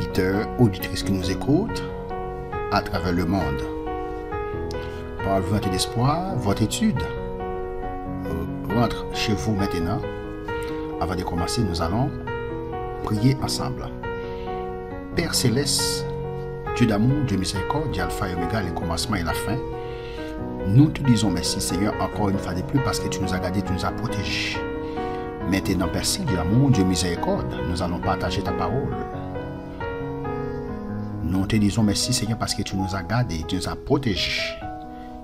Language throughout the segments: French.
auditeurs, auditrices qui nous écoutent à travers le monde. Par le vent d'espoir, votre étude rentre chez vous maintenant. Avant de commencer, nous allons prier ensemble. Père Céleste, Dieu d'amour, Dieu miséricorde, Dieu Alpha et Oméga, le commencement et la fin, nous te disons merci Seigneur encore une fois de plus parce que tu nous as gardés, tu nous as protégés. Maintenant, Père Saint, Dieu d'amour, Dieu miséricorde, nous allons partager ta parole. Nous te disons merci Seigneur parce que tu nous as gardés, tu nous as protégés.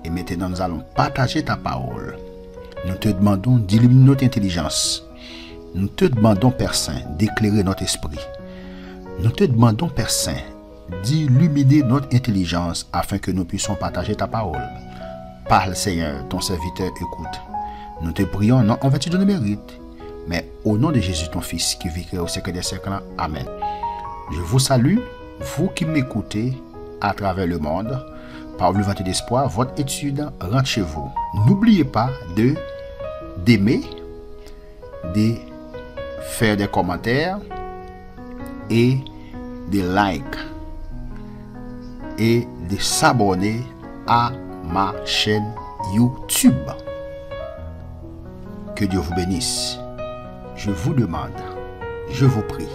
Et maintenant, nous allons partager ta parole. Nous te demandons d'illuminer notre intelligence. Nous te demandons, Père Saint, d'éclairer notre esprit. Nous te demandons, Père Saint, d'illuminer notre intelligence afin que nous puissions partager ta parole. Parle, Seigneur, ton serviteur écoute. Nous te prions, non en vertu de nos mérites, mais au nom de Jésus, ton Fils, qui vit au siècle des siècles. Amen. Je vous salue, vous qui m'écoutez à travers le monde. Par le vent d'espoir, votre étude rentre chez vous. N'oubliez pas d'aimer, de faire des commentaires et des likes et de s'abonner à ma chaîne YouTube. Que Dieu vous bénisse. Je vous demande, je vous prie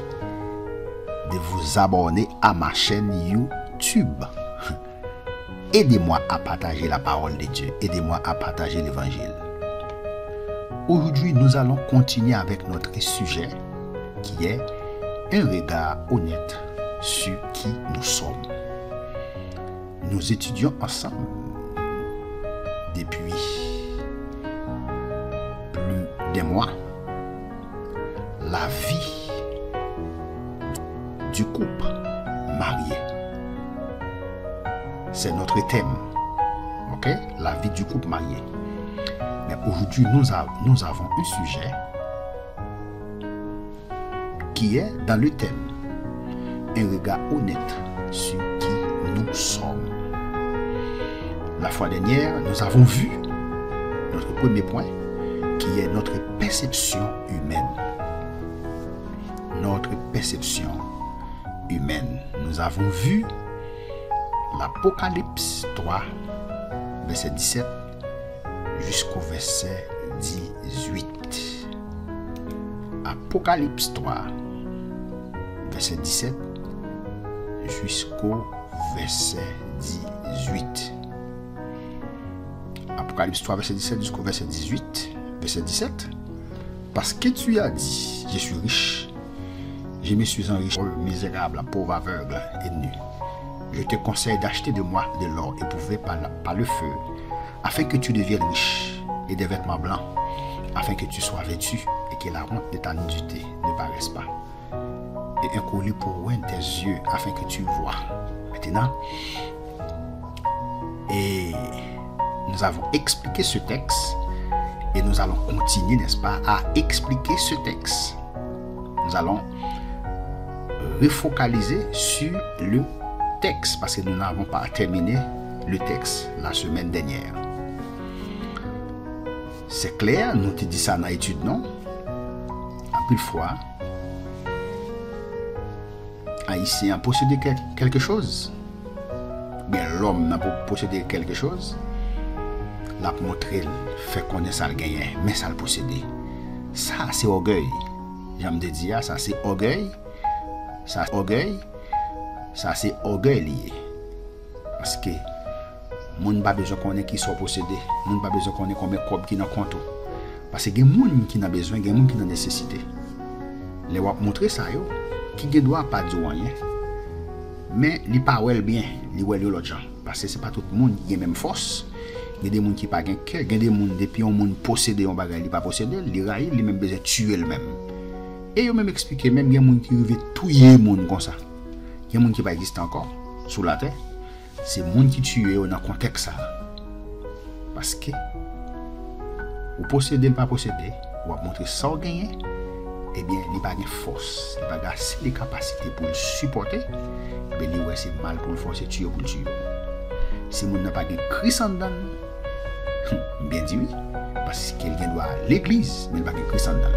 de vous abonner à ma chaîne YouTube. Aidez-moi à partager la parole de Dieu. Aidez-moi à partager l'évangile. Aujourd'hui, nous allons continuer avec notre sujet qui est un regard honnête sur qui nous sommes. Nous étudions ensemble depuis plus d'un mois la vie du couple marié. C'est notre thème, ok? La vie du couple marié. Mais aujourd'hui, nous avons un sujet qui est dans le thème un regard honnête sur qui nous sommes. La fois dernière, nous avons vu notre premier point qui est notre perception humaine. Notre perception humaine. Nous avons vu l'Apocalypse 3, verset 17 jusqu'au verset 18. Apocalypse 3, verset 17 jusqu'au verset 18. Apocalypse 3, verset 17 jusqu'au verset 18. Verset 17. Parce que tu as dit, je suis riche, je me suis enrichi, misérable, pauvre, aveugle et nu. Je te conseille d'acheter de moi de l'or éprouvé par le feu, afin que tu deviennes riche, et des vêtements blancs, afin que tu sois vêtu et que la honte de ta nudité ne paraisse pas. Et un collier pour oindre tes yeux, afin que tu vois. Maintenant, et nous avons expliqué ce texte, et nous allons continuer, n'est-ce pas, à expliquer ce texte. Nous allons refocaliser sur le texte parce que nous n'avons pas terminé le texte la semaine dernière. C'est clair, nous te dit ça dans l'étude, non? À plus de fois, Haïtien a possédé quelque chose. Bien, l'homme n'a pas possédé quelque chose. L'a montré, fait connaître ça le gagner, mais ça le posséder. Ça, c'est orgueil. J'aime te dire, ça, c'est orgueil. Ça, orgueil. Ça, c'est orgueil lié. Parce que moun pas besoin qu'on ait qui soit possédé. Moun pas besoin qu'on ait combien de cob qui dans compte. Parce que gen moun qui n'a besoin, gen moun qui n'a nécessité. Les wap montrer ça yo, qui gen doit pas dire rien. Mais li pas wel bien, li wel yo l'autre gens. Parce que c'est pas tout le monde qui a même force. Il y a des gens qui pas gen cœur, il y a des gens depuis un monde possédé on bagay li pas possédé, li raï, li même besoin tuer le même. Et yo même expliquer même il y a des gens qui veulent tuer monde comme ça. Il y a des gens qui pas existe encore sous la terre. C'est des gens qui tuent dans le contexte ça. Parce que ou posséder pas posséder, ou montrer ça ou gagner, eh bien, il n'y a pas de force, il n'y a pas assez de capacité pour le supporter, eh bien, c'est mal pour le forcer tuer pour le tuer. Si vous n'avez pas de Christ en dedans, bien dit oui, parce que quelqu'un doit à l'église, mais il n'y a pas de Christ en dedans.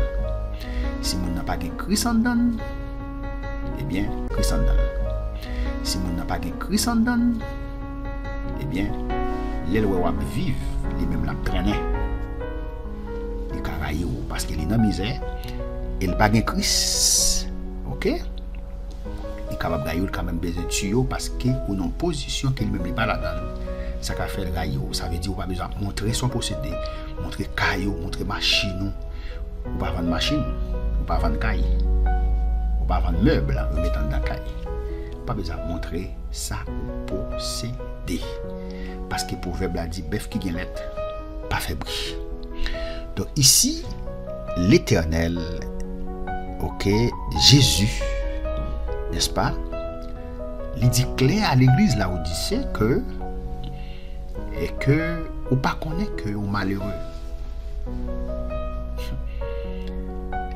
Si vous n'avez pas de Christ en dedans, eh bien, Christ en dedans. Si moun n'a pas de Christ en dedans, eh bien, les lois vivent, les mêmes la traîner. Les caraïos, parce qu'il est dans la misère, il n'a pas de Christ. Ok? Il est capable de quand même besoin de tuyau parce qu'il est en position qu'il ne met pas là-dedans. Ça qu'a fait le rayon, ça veut dire qu'on n'a pas besoin de montrer son possédé, montrer caillou, montrer machine. On ne pas vendre machine, on ne pas vendre caille, on ne pas vendre meubles, on met dans la caille. Pas besoin de montrer ça possédé. Parce que le proverbe a dit bœuf qui gagne lettre, pas fait bruit. Donc ici, l'Éternel, ok, Jésus, n'est-ce pas? Il dit clair à l'église là où dit que et que ou pas connaît que on malheureux.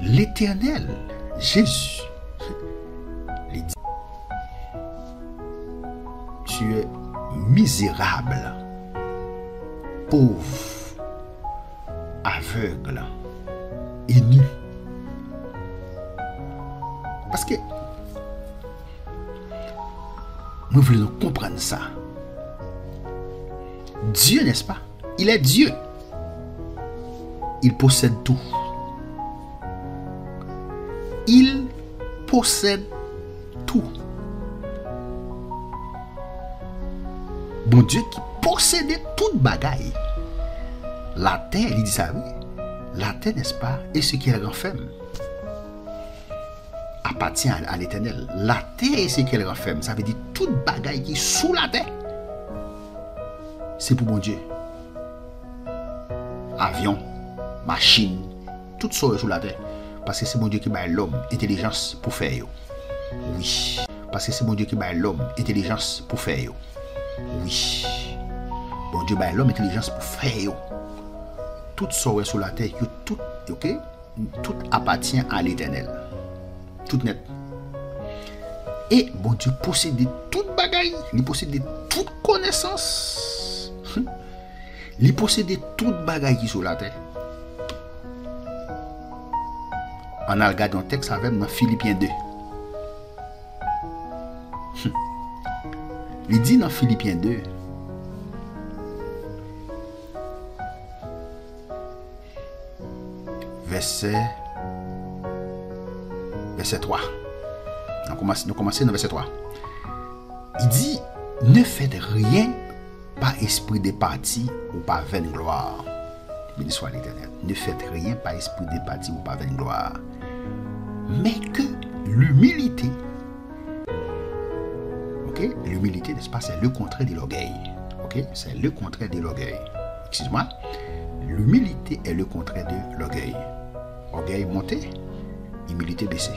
L'Éternel, Jésus, il dit tu es misérable, pauvre, aveugle et nu. Parce que nous voulons comprendre ça. Dieu, n'est-ce pas? Il est Dieu. Il possède tout. Il possède tout. Bon Dieu qui possédait toute bagaille. La terre, il dit ça, oui. La terre, n'est-ce pas? Et ce qu'elle renferme appartient à l'Éternel. La terre et ce qu'elle renferme, ça veut dire toute bagaille qui est sous la terre. C'est pour bon Dieu. Avion, machine, tout ça est sous la terre. Parce que c'est bon Dieu qui bat l'homme intelligence pour faire. Oui. Parce que c'est bon Dieu qui bat l'homme intelligence pour faire. Oui. Bon Dieu bat l'homme intelligence pour faire. Tout ça est sous la terre. Tout, ok? Tout appartient à l'Éternel. Tout net. Et bon Dieu possède toute bagaille. Il possède toute connaissance. Il possède toute bagaille qui est sur la terre. On a regardé un texte avec dans Philippiens 2. Il dit dans Philippiens 2, verset 3. Nous commençons dans verset 3. Il dit, ne faites rien par esprit de parti ou par vaine gloire. Béni soit l'Éternel. Ne faites rien par esprit de parti ou par vaine gloire. Mais que l'humilité, ok, l'humilité, n'est-ce pas, c'est le contraire de l'orgueil. Ok, c'est le contraire de l'orgueil. Excuse-moi. L'humilité est le contraire de l'orgueil. Orgueil monté, humilité baissée.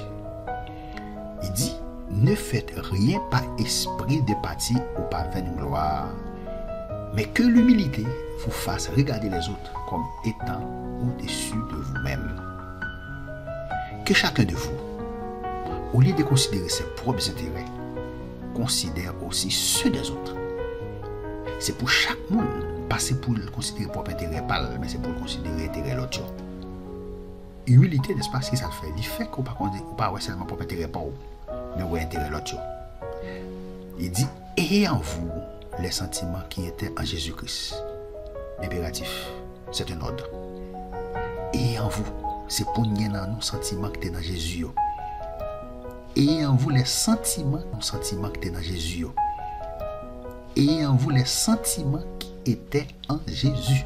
Il dit, ne faites rien par esprit de parti ou par vaine gloire, mais que l'humilité vous fasse regarder les autres comme étant au-dessus de vous-même. Que chacun de vous, au lieu de considérer ses propres intérêts, considère aussi ceux des autres. C'est pour chaque monde, pas c'est pour le considérer propre intérêt, mais c'est pour le considérer intérêt l'autre. Humilité, n'est-ce pas, si ça le fait, il fait qu'on ne pas seulement propre intérêt pas, mais ouais intérêt l'autre. Il dit, ayez en vous les sentiments qui étaient en Jésus-Christ. Impératif, c'est un ordre. Ayez en vous, c'est pour nous dans nos sentiments qui étaient dans Jésus. Ayez en vous les sentiments qui étaient dans Jésus. Ayez en vous les sentiments qui étaient en Jésus.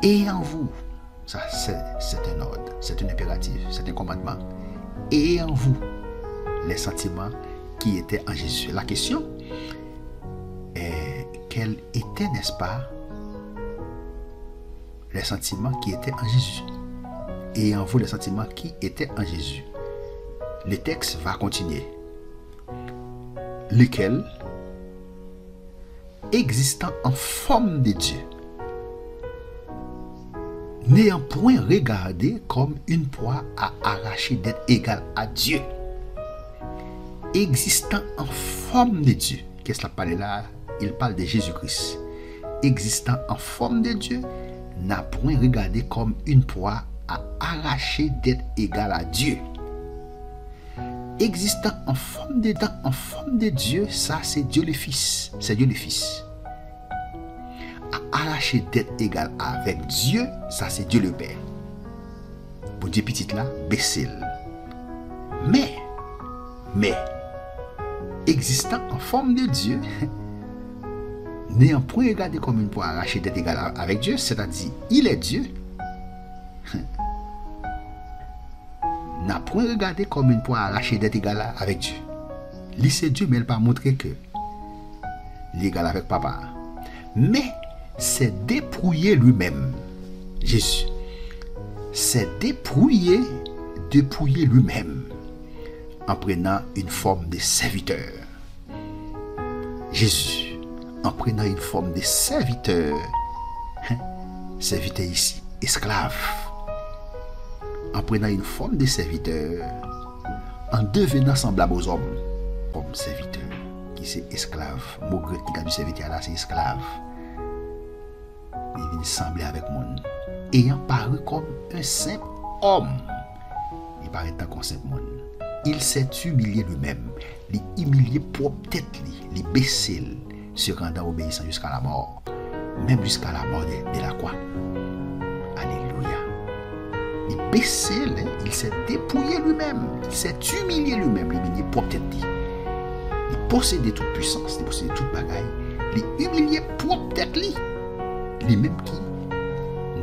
Ayez en vous, ça c'est un ordre, c'est un impératif, c'est un commandement. Ayez en vous les sentiments qui étaient en Jésus. La question est quels étaient, n'est-ce pas, les sentiments qui étaient en Jésus. Et en vous les sentiments qui étaient en Jésus. Le texte va continuer. Lesquels, existant en forme de Dieu, n'ayant point regardé comme une proie à arracher d'être égal à Dieu. Existant en forme de Dieu. Qu'est-ce qu'il parle là? Il parle de Jésus-Christ. Existant en forme de Dieu, n'a point regardé comme une proie à arracher d'être égal à Dieu. existant en forme de temps, en forme de Dieu, ça c'est Dieu le Fils. C'est Dieu le Fils. À arracher d'être égal avec Dieu, ça c'est Dieu le Père. Pour Dieu petit là, baisser. Mais, existant en forme de Dieu, n'ayant point regardé comme une pour arracher d'être égal avec Dieu, c'est-à-dire, il est Dieu, n'a point regardé comme une pour arracher d'être égal avec Dieu. Lui c'est Dieu, mais il n'a pas montré que l'égal avec papa. Mais, c'est dépouiller lui-même. Jésus, c'est dépouiller lui-même en prenant une forme de serviteur. Jésus, en prenant une forme de serviteur, serviteur ici, esclave, en prenant une forme de serviteur, en devenant semblable aux hommes, comme serviteur, qui c'est esclave. Mot grec qui a du serviteur là, c'est esclave. Il vient sembler avec moi. Ayant paru comme un simple homme, il paraît comme un simple monde. Il s'est humilié lui-même. Il humilié propre tête, il baissé, se rendant obéissant jusqu'à la mort, même jusqu'à la mort de la croix. Alléluia. Il baissé, il s'est dépouillé lui-même, il s'est humilié lui-même, il humilié propre tête. Il possédait toute puissance, il possédait toute bagaille, il humilié propre tête. Lui-même qui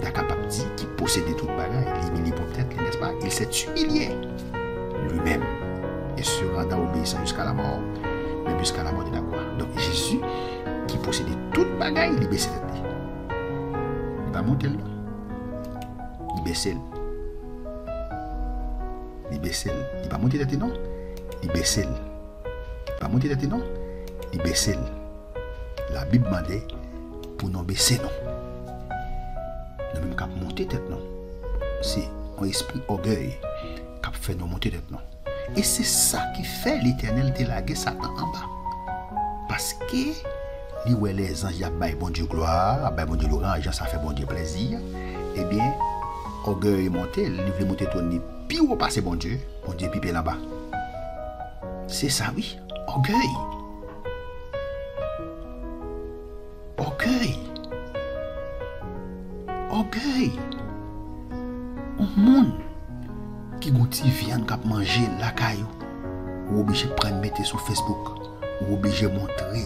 est capable de dire qu'il possédait toute bagaille, il humilié propre tête, n'est-ce pas? Il s'est humilié lui-même et se rendant obéissant jusqu'à la mort, même jusqu'à la mort de la croix. Donc Jésus, qui possédait toute bagaille, il baissait tête. Il va monter là. Il baissait. Il baissait. Il va monter tête non? Il baissait. Il va monter tête non? Il baissait. La Bible demandait pour nous baisser non. Nous même qu'à monter tête non. C'est un esprit orgueil qui fait nous monter tête non. Et c'est ça qui fait l'Éternel délaguer Satan en bas. Parce que les anges y bon Dieu gloire, bon Dieu louange, ça fait bon Dieu plaisir. Eh bien, orgueil monté, il veut monter ton nez, puis on passe bon Dieu pipe là-bas. C'est ça oui, orgueil. Orgueil. Un monde qui goûte viande qui manger la caillou, ou obligé de prendre mettre sur Facebook, ou obligé de montrer,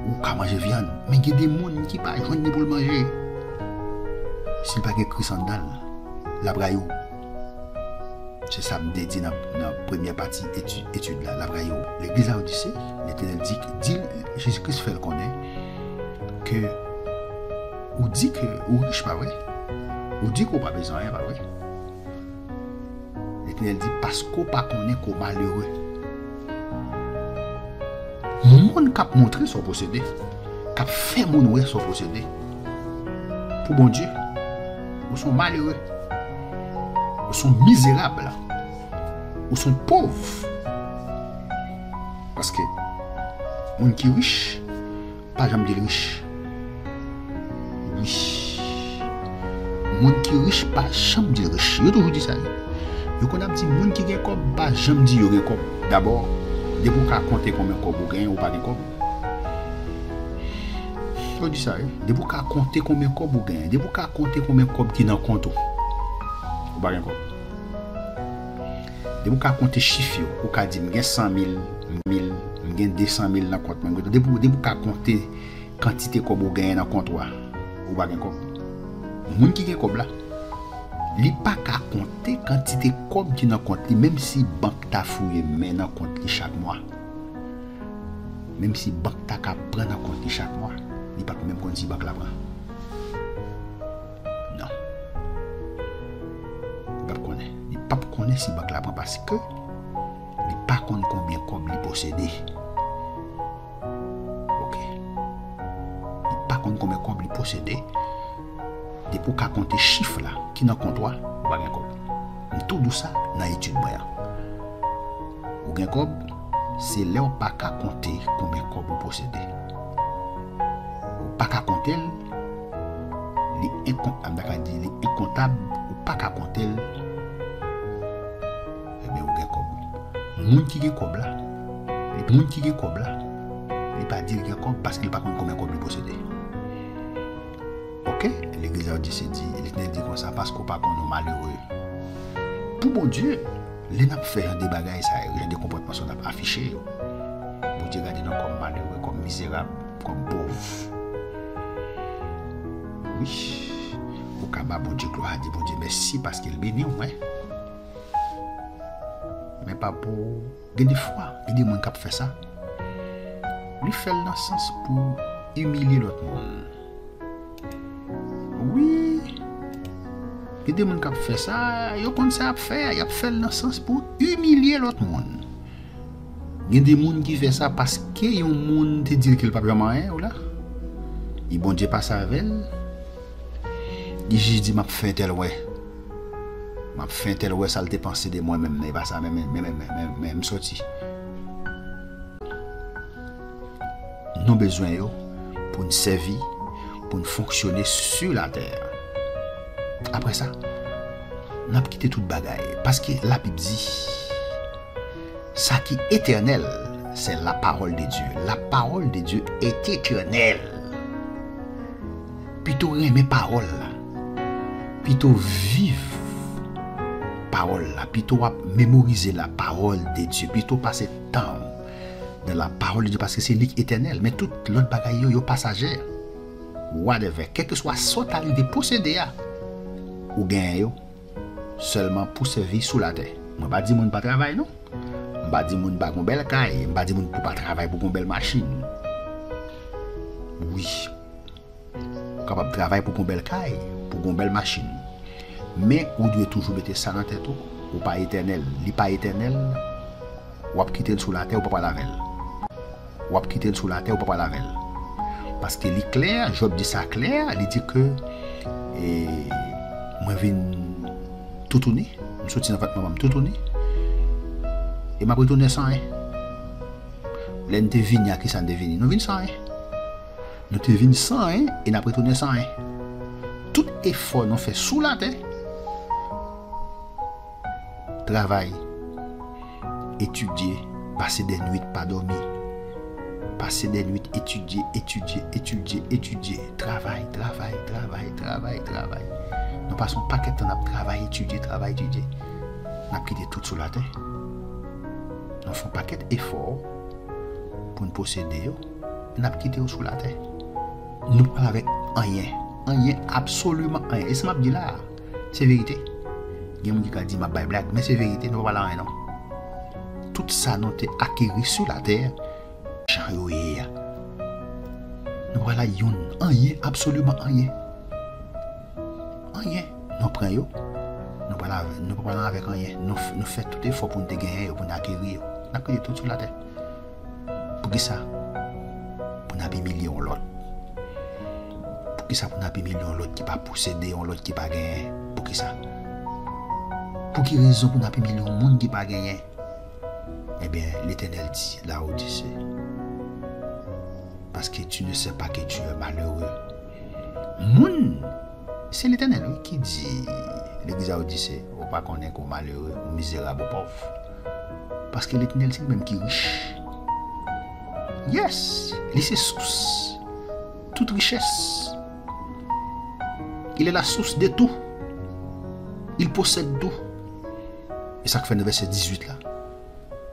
ou qu'à manger viande. Mais il y a des gens qui ne pas joindre pour le manger. S'il n'y a pas de cri sandal, la braillou. C'est ça que je dis dans la première partie étude là, la braillou. L'église a dit, l'Éternel dit, Jésus-Christ fait le connaître, que, ou dit que, ou riche pas vrai, ou dit qu'on n'a pas besoin, pas vrai. L'Éternel dit parce qu'on pas connaît qu'on malheureux. Monde qui a montré son procédé, qui a fait mon son procédé. Pour bon Dieu, ou sont malheureux, ou sont misérables, ou sont pauvres. Parce que monde qui est riche, pas jamais dire riche. Monde qui est riche, pas jamais dire riche. Je toujours dit ça. Yo qu'on a dit monde qui gagne comme pas jamais dit yo gagne comme. D'abord, de vous compter combien comme vous gagnez ou pas de comme. Je dis ça, de vous compter combien comme vous gagnez, de vous compter combien comme qui dans compte ou pas gagne comme. De vous compter chiffre ou ka dit m'gagne 100 000, 1000, m'gagne 200 000 dans compte. De vous compter quantité comme vous gagnez dans compte ou pas gagne comme. Monde qui gagne comme là. Li pas qu'à compter quantité comme qui dans compte même si banque t'a fouillé mais dans compte chaque mois. Même si banque t'a qu'à prendre dans compte chaque mois, li pas même compte si banque la prend. Non. Il pas connaît si banque la prend parce que il pas connaît combien comme il possède. OK. Il pas connaît combien comme il possède. Et pour qu'à compter chiffres là qui dans comptoir ou pas gain comme tout ça dans étude moyen ou gain comme c'est là on pas qu'à compter combien comme vous possédez ou pas qu'à compter les incomptables ou pas qu'à compter et bien ou gain comme Moun qui est comme là, les moun qui est comme là, il pas dire qu'il comme parce qu'il pas combien comme il possède. OK, l'église a dit l'Éternel dit comme ça parce qu'on pas qu'on est malheureux. Pour mon Dieu, les n'a fait des bagages ça, des comportements sont affichés. Bon Dieu regarde nous comme malheureux, comme misérable, comme pauvre. Oui. Au cas où bon Dieu gloire dit bon Dieu merci parce qu'il bénit ouais. Mais pas pour des fois, il y a des gens qui font ça. Lui fait dans le sens pour humilier l'autre monde. Oui. Il y a des gens qui font ça, ils ont ça à faire, ils fait dans le sens pour humilier l'autre monde. Il y a des gens qui font ça parce qu'il y a des gens qui disent qu'il ne peut pas vraiment rien, ou là. Et bon Dieu passe avec elle. Il dit m'a fait tel ouais. M'a fait tel ouais ça le dépenser de moi-même, mais pas ça même sorti. Nous besoin yo pour nous servir, pour nous fonctionner sur la terre. Après ça, on a quitté toute bagaille parce que la Bible dit ça qui est éternel, c'est la parole de Dieu. La parole de Dieu est éternelle. Plutôt aimer parole là. Plutôt vivre parole là, plutôt mémoriser la parole de Dieu, plutôt passer temps dans la parole de Dieu parce que c'est l'éternel. Mais tout l'autre bagaille yo passager. Whatever, quel que soit son talent de posséder ou gagne seulement pour servir sous la terre. Moi pas dire moun pas travail non. Pas dire moun pas gon belle caille, pas dire moun pour pas travailler pour gon belle machine. Oui. Capable de travailler pour gon belle caille, pour gon belle machine. Mais on doit toujours mettre ça dans tête ou pas éternel, li pas éternel. Ou quitter sous la terre ou pas laver. Ou quitter sous la terre ou pas laver. Parce que li clair, Job dit ça clair, il dit que moi viens tout tourner, je sorti dans votre maman tout tourner. Et m'a retourné sans rien. L'en te vigna qui s'en devini, nous vinn sans rien. Nous te vinn sans rien et n'a retourné sans rien. Tout effort nous fait sous la terre. Travail, étudier, passer des nuits pas dormir. Passer des nuits, étudier, travail. Nous passons pas de temps à travailler, étudier. Nous avons quitté tout sur la terre. Nous faisons pas d'efforts pour nous posséder. Nous avons quitté sur la terre. Nous parlons avec rien, absolument rien. Et ce que je dis là, c'est vérité. Il y a des gens qui disent que c'est blague, mais c'est vérité, nous ne parlons rien. Tout ça, nous avons acquis sur la terre. Nous voilà rien, absolument rien. Nous prenons, nous parlons avec rien. Nous faisons tout effort pour nous gagner, pour nous acquérir. Nous acquérir tout sur la terre. Pour qui ça? Pour nous humilier l'autre. Pour qui ça? Pour nous humilier l'autre qui pas posséder, l'autre qui pas gagner. Pour qui ça? Pour quelle raison pour nous humilier le monde qui pas gagner? Eh bien, l'Éternel dit, là où dit parce que tu ne sais pas que tu es malheureux. Moun, c'est l'Éternel qui dit, l'église a dit, on ne pas connaître qu'on est malheureux, ou misérable, ou pauvre. Parce que l'Éternel, c'est lui-même qui est riche. Yes, il est source, toute richesse. Il est la source de tout. Il possède tout. Et ça fait le verset 18 là.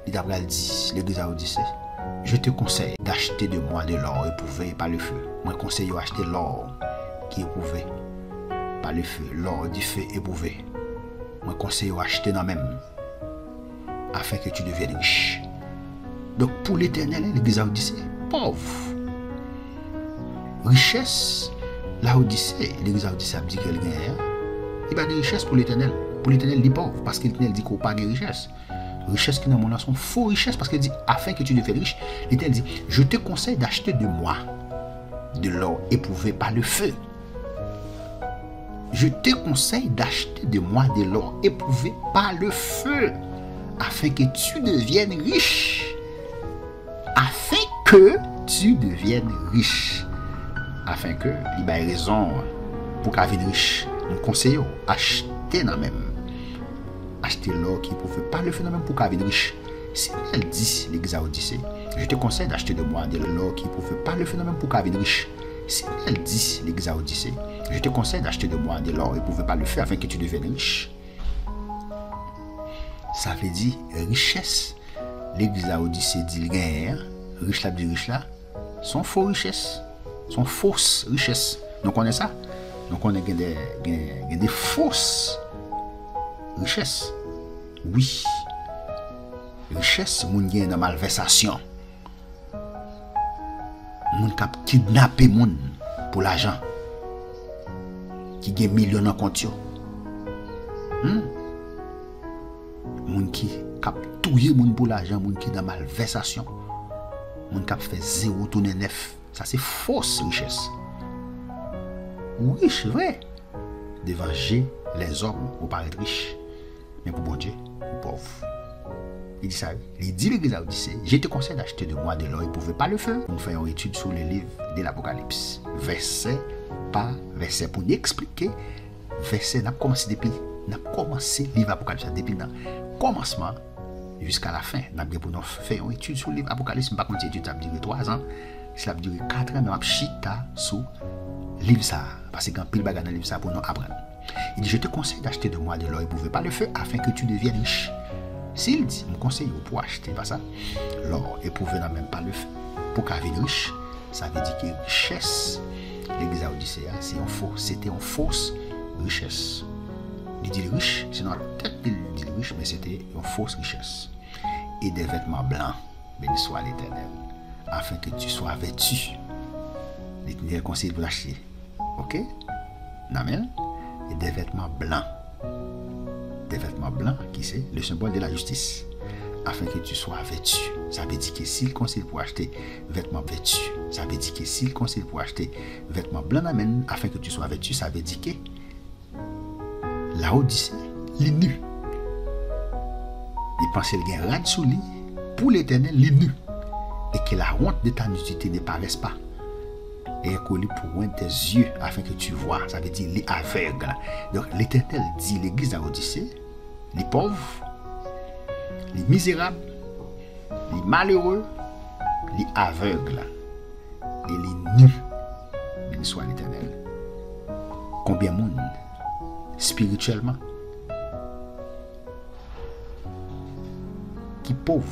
Il dit, l'église a dit, je te conseille d'acheter de moi de l'or éprouvé par le feu. Moi, je conseille d'acheter l'or qui est éprouvé par le feu, l'or du feu éprouvé. Moi, je conseille d'acheter dans même afin que tu deviennes riche. Donc, pour l'Éternel, l'église a dit, pauvre. Richesse, l'Odyssée, l'église a dit qu'elle gagne. Il n'y a pas de richesse pour l'Éternel. Pour l'Éternel, il est pauvre parce que l'Éternel dit qu'il n'y a pas de richesse. Richesse qui dans mon âme sont faux richesses parce qu'il dit afin que tu deviennes riche. L'Éternel dit je te conseille d'acheter de moi de l'or éprouvé par le feu. Je te conseille d'acheter de moi de l'or éprouvé par le feu afin que tu deviennes riche. Afin que tu deviennes riche. Afin que il y ait raison pour qu'elle vienne riche. Nous conseillons acheter dans même. Acheter l'or qui est éprouvé par le feu même pour qu'elle vienne riche. Si elle dit, l'église à Odyssée, je te conseille d'acheter de moi de l'or qui ne pouvait pas le phénomène pour qu'elle devienne riche. Si elle dit, l'église à Odyssée, je te conseille d'acheter de moi de l'or et ne pouvait pas le faire afin que tu deviennes riche. Ça veut dire richesse. L'église à Odyssée dit le gain, riche là, dit riche là, sont faux richesses, sont fausses richesses. Donc on est ça. Donc on a des fausses richesses. Oui. Richesse, moun gen dans malversation. Moun kap kidnapper moun pour l'argent. Qui gen millions en compte yo. Moun qui kap touyer moun pour l'argent, moun qui dans malversation. Moun kap fait 0 tourner 9. Ça c'est fausse richesse. Oui, c'est vrai. Devant Dieu, les hommes vont paraître riches. Mais pour bon Dieu, pauvres. Il dit ça. Il dit l'église à Odyssée, je te conseille d'acheter de moi de l'or, il ne pouvait pas le faire. Nous faisons une étude sur le livre de l'Apocalypse. Verset par verset. Pour nous expliquer, verset, nous avons commencé depuis, nous avons commencé le livre Apocalypse depuis le commencement jusqu'à la fin. Nous avons fait une étude sur le livre Apocalypse. Par contre, l'étude a duré 3 ans. Cela a duré 4 ans, mais on a chita sur le livre ça. Parce qu'il y a un pile bagage dans le livre ça pour nous apprendre. Il dit, je te conseille d'acheter de moi de l'or, il ne pouvait pas le faire afin que tu deviennes riche. S'il dit, me conseille pour acheter, pas ça, l'or et pouvait même pas le faire. Pour qu'elle vienne riche, ça veut dire que richesse, l'église à Odyssée, c'était une fausse richesse. Il dit riche, sinon peut-être il dit riche, mais c'était une fausse richesse. Et des vêtements blancs, béni soit l'Éternel, afin que tu sois vêtu. L'Éternel conseille pour acheter. Ok? Amen. Et des vêtements blancs. Des vêtements blancs, qui c'est le symbole de la justice, afin que tu sois vêtu. Ça veut dire que s'il conseille pour acheter vêtements vêtus, ça veut dire que s'il conseille pour acheter vêtements blancs, amen, afin que tu sois vêtu, ça veut dire que la Odyssée, il est nu. Il pense qu'il y a un rad sous lui, pour l'Éternel, il est nu. Et que la honte de ta nudité ne paraisse pas. Et collé pour loin tes yeux afin que tu vois. Ça veut dire les aveugles. Donc l'Éternel dit l'église à Odyssée, les pauvres, les misérables, les malheureux, les aveugles et les nus. Béni soit l'Éternel. Combien de monde spirituellement qui pauvre,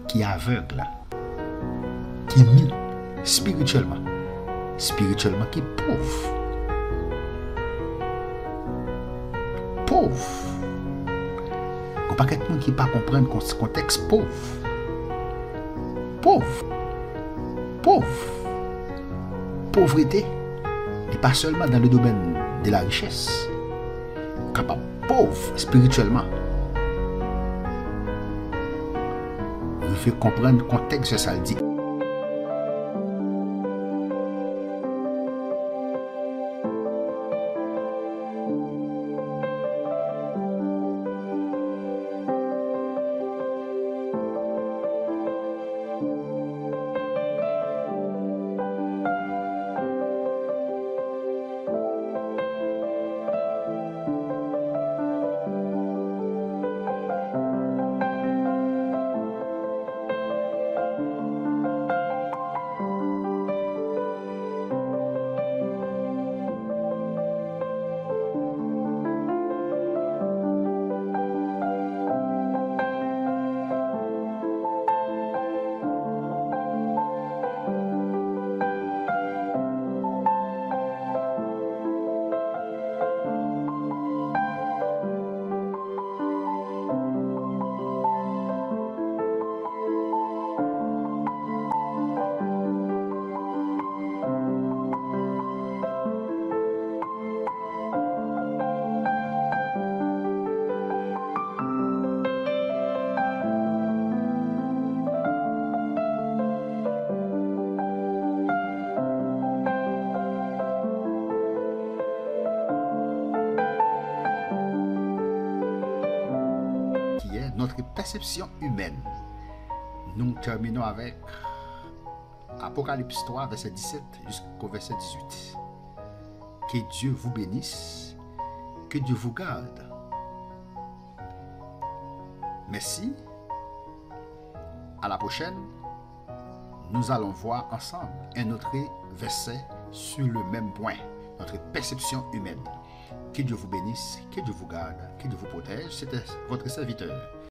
qui aveugle, qui nu. Spirituellement qui est pauvre. Pauvre. Il n'y a pas quelqu'un qui ne peut pas comprendre le contexte pauvre. Pauvre. Pauvreté. Et pas seulement dans le domaine de la richesse. Capable pauvre spirituellement. Il faut comprendre le contexte de ça le dit. Notre perception humaine. Nous terminons avec Apocalypse 3, verset 17 jusqu'au verset 18. Que Dieu vous bénisse, que Dieu vous garde, Merci. À la prochaine. Nous allons voir ensemble un autre verset sur le même point, notre perception humaine. Que Dieu vous bénisse, que Dieu vous garde, que Dieu vous protège. C'était votre serviteur,